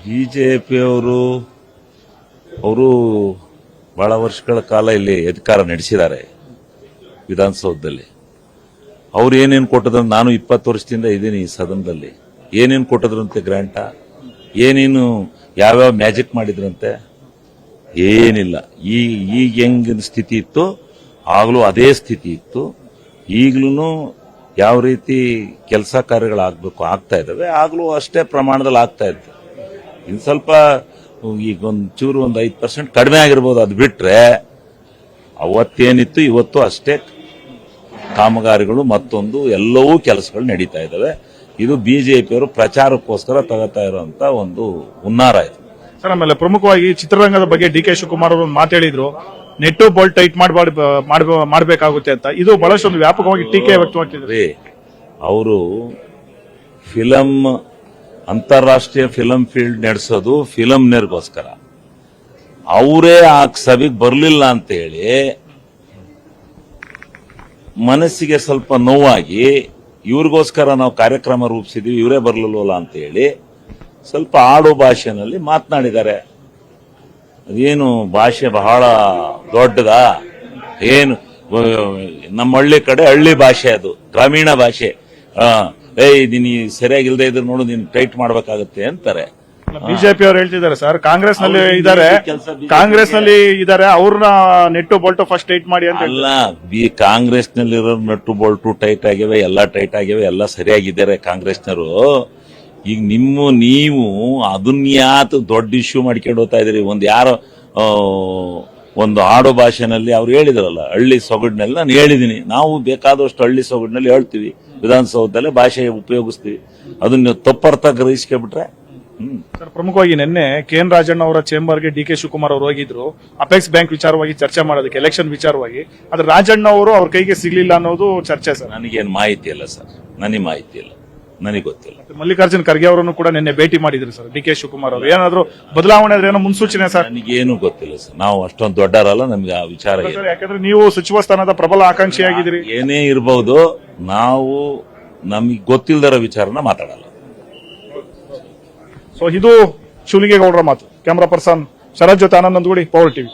ಬಿಜೆಪಿಯವರು ಬಹಳ ವರ್ಷಗಳ ಕಾಲ ಇಲ್ಲಿ ಅಧಿಕಾರ ನಡೆಸಿದ್ದಾರೆ ವಿಧಾನಸೌಧದಲ್ಲಿ. ಅವ್ರು ಏನೇನು ಕೊಟ್ಟದ್ರು, ನಾನು 20 ವರ್ಷದಿಂದ ಇದ್ದೀನಿ ಈ ಸದನದಲ್ಲಿ. ಏನೇನು ಕೊಟ್ಟದ್ರಂತೆ ಗ್ರಾಂಟ, ಏನೇನು ಯಾವ್ಯಾವ ಮ್ಯಾಜಿಕ್ ಮಾಡಿದ್ರಂತೆ, ಏನಿಲ್ಲ. ಈಗ ಹೆಂಗಿನ ಸ್ಥಿತಿ ಇತ್ತು ಆಗ್ಲೂ ಅದೇ ಸ್ಥಿತಿ ಇತ್ತು. ಈಗ್ಲೂ ಯಾವ ರೀತಿ ಕೆಲಸ ಕಾರ್ಯಗಳಾಗಬೇಕು ಆಗ್ತಾ ಇದ್ದಾವೆ, ಆಗ್ಲೂ ಅಷ್ಟೇ ಪ್ರಮಾಣದಲ್ಲಿ ಆಗ್ತಾ ಇತ್ತು. ಇನ್ನು ಸ್ವಲ್ಪ ಈಗ ಒಂಚೂರು 5% ಕಡಿಮೆ ಆಗಿರ್ಬೋದು. ಅದು ಬಿಟ್ರೆ ಅವತ್ತೇನಿತ್ತು ಇವತ್ತು ಅಷ್ಟೇ ಕಾಮಗಾರಿಗಳು ಮತ್ತೊಂದು ಎಲ್ಲವೂ ಕೆಲಸಗಳು ನಡೀತಾ ಇದ್ದಾವೆ. ಇದು ಬಿಜೆಪಿಯವರು ಪ್ರಚಾರಕ್ಕೋಸ್ಕರ ತಗೋತಾ ಇರುವಂತ ಒಂದು ಹುನ್ನಾರ ಇದು. ಸರ್, ಆಮೇಲೆ ಪ್ರಮುಖವಾಗಿ ಚಿತ್ರರಂಗದ ಬಗ್ಗೆ ಡಿ ಕೆ ಶಿವಕುಮಾರ್ ಅವರು ಒಂದು ಮಾತು ಹೇಳಿದ್ರು, ನೆಟ್ಟು ಬೋಲ್ಟ್ ಟೈಟ್ ಮಾಡಬೇಕಾಗುತ್ತೆ ಅಂತ. ಇದು ಬಹಳಷ್ಟು ಒಂದು ವ್ಯಾಪಕವಾಗಿ ಟೀಕೆ ವ್ಯಕ್ತವಾಗ್ತಿದೆ. ಅವರು ಅಂತಾರಾಷ್ಟ್ರೀಯ ಫಿಲಂ ಫೀಲ್ಡ್ ನಡೆಸೋದು ಫಿಲಂನರ್ಗೋಸ್ಕರ. ಅವರೇ ಆ ಸಭೆಗೆ ಬರಲಿಲ್ಲ ಅಂತ ಹೇಳಿ ಮನಸ್ಸಿಗೆ ಸ್ವಲ್ಪ ನೋವಾಗಿ ಇವ್ರಿಗೋಸ್ಕರ ನಾವು ಕಾರ್ಯಕ್ರಮ ರೂಪಿಸಿದ್ವಿ, ಇವರೇ ಬರಲಿಲ್ವಲ್ಲ ಅಂತ ಹೇಳಿ ಸ್ವಲ್ಪ ಆಡು ಭಾಷೆನಲ್ಲಿ ಮಾತನಾಡಿದ್ದಾರೆ. ಅದೇನು ಭಾಷೆ ಬಹಳ ದೊಡ್ಡದಾ ಏನು? ನಮ್ಮ ಹಳ್ಳಿ ಕಡೆ ಹಳ್ಳಿ ಭಾಷೆ, ಅದು ಗ್ರಾಮೀಣ ಭಾಷೆ. ನೀನು ಸರಿಯಾಗಿಲ್ದೇ ಇದ್ರೆ ನೋಡು, ನೀನು ಟೈಟ್ ಮಾಡ್ಬೇಕಾಗತ್ತೆ ಅಂತಾರೆ. ಬಿಜೆಪಿ ಅವರು ಹೇಳ್ತಿದ್ದಾರೆ ಸರ್, ಕಾಂಗ್ರೆಸ್ ನಲ್ಲಿ ಇದ್ದಾರೆ, ಅವ್ರನ್ನ ನೆಟ್ಟು ಬೋಲ್ಟು ಫಸ್ಟ್ ಟೈಟ್ ಮಾಡಿ ಅಂತ. ಅಲ್ಲ, ಕಾಂಗ್ರೆಸ್ ನಲ್ಲಿರೋ ನಟ್ಟು ಬೋಲ್ಟು ಟೈಟ್ ಆಗಿವೆ, ಎಲ್ಲ ಟೈಟ್ ಆಗಿವೆ, ಎಲ್ಲ ಸರಿಯಾಗಿದ್ದಾರೆ ಕಾಂಗ್ರೆಸ್ನವರು. ಈಗ ನೀವು ಅದನ್ಯಾತು ದೊಡ್ಡ ಇಶ್ಯೂ ಮಾಡ್ಕೊಂಡು ಹೋಗ್ತಾ ಇದ್ರಿ. ಒಂದು ಆಡೋ ಭಾಷೆನಲ್ಲಿ ಅವ್ರು ಹೇಳಿದ್ರಲ್ಲ, ಹಳ್ಳಿ ಸೊಗಡಿನಲ್ಲಿ. ನಾನು ಹೇಳಿದ್ದೀನಿ, ನಾವು ಬೇಕಾದಷ್ಟು ಹಳ್ಳಿ ಸೊಗಡಿನಲ್ಲಿ ಹೇಳ್ತೀವಿ, ವಿಧಾನಸೌಧದಲ್ಲೇ ಭಾಷೆ ಉಪಯೋಗಿಸ್ತೀವಿ. ಅದನ್ನ ತಪ್ಪರ್ಥ ಗ್ರಹಿಸ್ಕೊಂಡ್ಬಿಟ್ರೆ. ಸರ್, ಪ್ರಮುಖವಾಗಿ ನಿನ್ನೆ ಕೆ.ಎನ್. ರಾಜಣ್ಣ ಅವರ ಚೇಂಬರ್ಗೆ ಡಿ ಕೆ ಶಿವಕುಮಾರ್ ಅವರು ಹೋಗಿದ್ರು, ಅಪೆಕ್ಸ್ ಬ್ಯಾಂಕ್ ವಿಚಾರವಾಗಿ ಚರ್ಚೆ ಮಾಡೋದಕ್ಕೆ, ಎಲೆಕ್ಷನ್ ವಿಚಾರವಾಗಿ. ಆದ್ರೆ ರಾಜಣ್ಣ ಅವರು ಅವ್ರ ಕೈಗೆ ಸಿಗ್ಲಿಲ್ಲ ಅನ್ನೋದು ಚರ್ಚೆ ಸರ್. ನನಗೇನು ಮಾಹಿತಿ ಇಲ್ಲ ಸರ್, ನನಗೆ ಮಾಹಿತಿ ಇಲ್ಲ, ನನಗೆ ಗೊತ್ತಿಲ್ಲ. ಮಲ್ಲಿಕಾರ್ಜುನ್ ಖರ್ಗೆ ಅವರನ್ನು ಕೂಡ ನಿನ್ನೆ ಭೇಟಿ ಮಾಡಿದ್ರು ಸರ್ ಡಿ ಕೆ ಶಿವಕುಮಾರ್ ಅವರು. ಏನಾದ್ರು ಬದಲಾವಣೆ ಆದ್ರೆ ಏನೋ ಮುನ್ಸೂಚನೆ ಸರ್? ನನಗೇನು ಗೊತ್ತಿಲ್ಲ ಸರ್, ನಾವು ಅಷ್ಟೊಂದು ದೊಡ್ಡರಲ್ಲ, ನಮ್ಗೆ ಆ ವಿಚಾರ. ಯಾಕಂದ್ರೆ ನೀವು ಸಚಿವ ಸ್ಥಾನದ ಪ್ರಬಲ ಆಕಾಂಕ್ಷಿಯಾಗಿದ್ದೀರಿ. ಏನೇ ಇರಬಹುದು, ನಾವು ನಮಗೆ ಗೊತ್ತಿಲ್ಲದರ ವಿಚಾರನ ಮಾತಾಡಲ್ಲ. ಸೊ ಇದು ಶಿವಲಿಂಗೇಗೌಡರ ಮಾತು. ಕ್ಯಾಮರಾ ಪರ್ಸನ್ ಶರತ್ ಜೊತೆ ಆನಂದ್ ನಂದಗುಡಿ, ಪವರ್ ಟಿವಿ.